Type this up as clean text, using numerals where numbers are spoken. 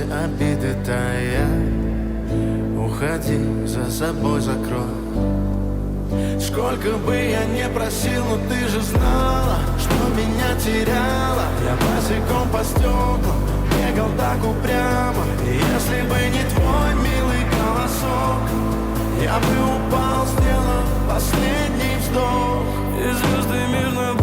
все обиды тая. Уходи, за собой закрой. Сколько бы я не просил, но ты же знала, что меня теряла. Я босиком по стеклам бегал так упрямо. И если бы не твой милый голосок, я бы упал, сделав последний вздох. И звезды мирно